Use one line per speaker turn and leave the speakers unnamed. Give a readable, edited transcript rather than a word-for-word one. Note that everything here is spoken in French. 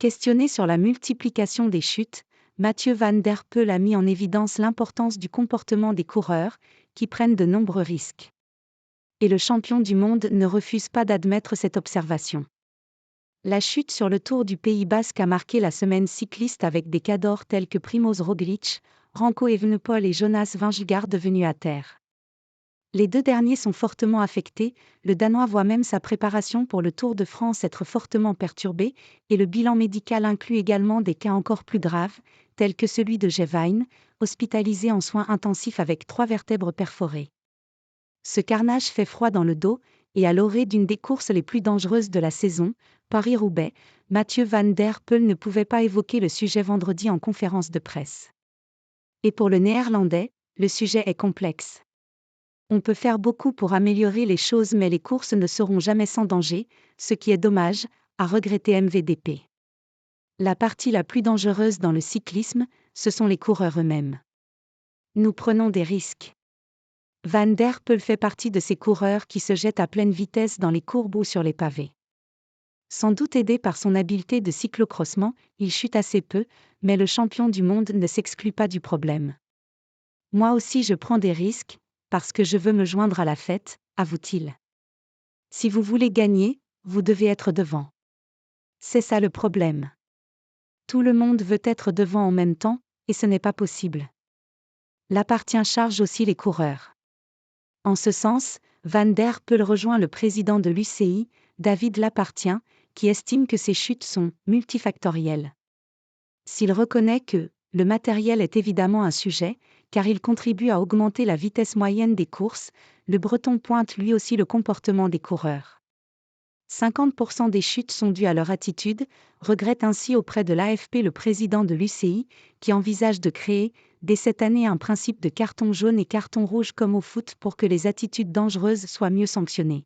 Questionné sur la multiplication des chutes, Mathieu Van Der Poel a mis en évidence l'importance du comportement des coureurs, qui prennent de nombreux risques. Et le champion du monde ne refuse pas d'admettre cette observation. La chute sur le Tour du Pays Basque a marqué la semaine cycliste avec des cadors tels que Primož Roglič, Remco Evenepoel et Jonas Vingegaard devenus à terre. Les deux derniers sont fortement affectés, le Danois voit même sa préparation pour le Tour de France être fortement perturbée, et le bilan médical inclut également des cas encore plus graves, tels que celui de Gevain, hospitalisé en soins intensifs avec 3 vertèbres perforées. Ce carnage fait froid dans le dos, et à l'orée d'une des courses les plus dangereuses de la saison, Paris-Roubaix, Mathieu Van Der Poel ne pouvait pas évoquer le sujet vendredi en conférence de presse. Et pour le Néerlandais, le sujet est complexe. On peut faire beaucoup pour améliorer les choses, mais les courses ne seront jamais sans danger, ce qui est dommage, a regretté MVDP. La partie la plus dangereuse dans le cyclisme, ce sont les coureurs eux-mêmes. Nous prenons des risques. Van Der Poel fait partie de ces coureurs qui se jettent à pleine vitesse dans les courbes ou sur les pavés. Sans doute aidé par son habileté de cyclocrossement, il chute assez peu, mais le champion du monde ne s'exclut pas du problème. Moi aussi je prends des risques, parce que je veux me joindre à la fête, avoue-t-il. Si vous voulez gagner, vous devez être devant. C'est ça le problème. Tout le monde veut être devant en même temps, et ce n'est pas possible. L'appartient charge aussi les coureurs. En ce sens, Van Der Poel rejoint le président de l'UCI, David Lappartient, qui estime que ces chutes sont multifactorielles. S'il reconnaît que le matériel est évidemment un sujet, car il contribue à augmenter la vitesse moyenne des courses, le Breton pointe lui aussi le comportement des coureurs. 50% des chutes sont dues à leur attitude, regrette ainsi auprès de l'AFP le président de l'UCI, qui envisage de créer, dès cette année, un principe de carton jaune et carton rouge comme au foot pour que les attitudes dangereuses soient mieux sanctionnées.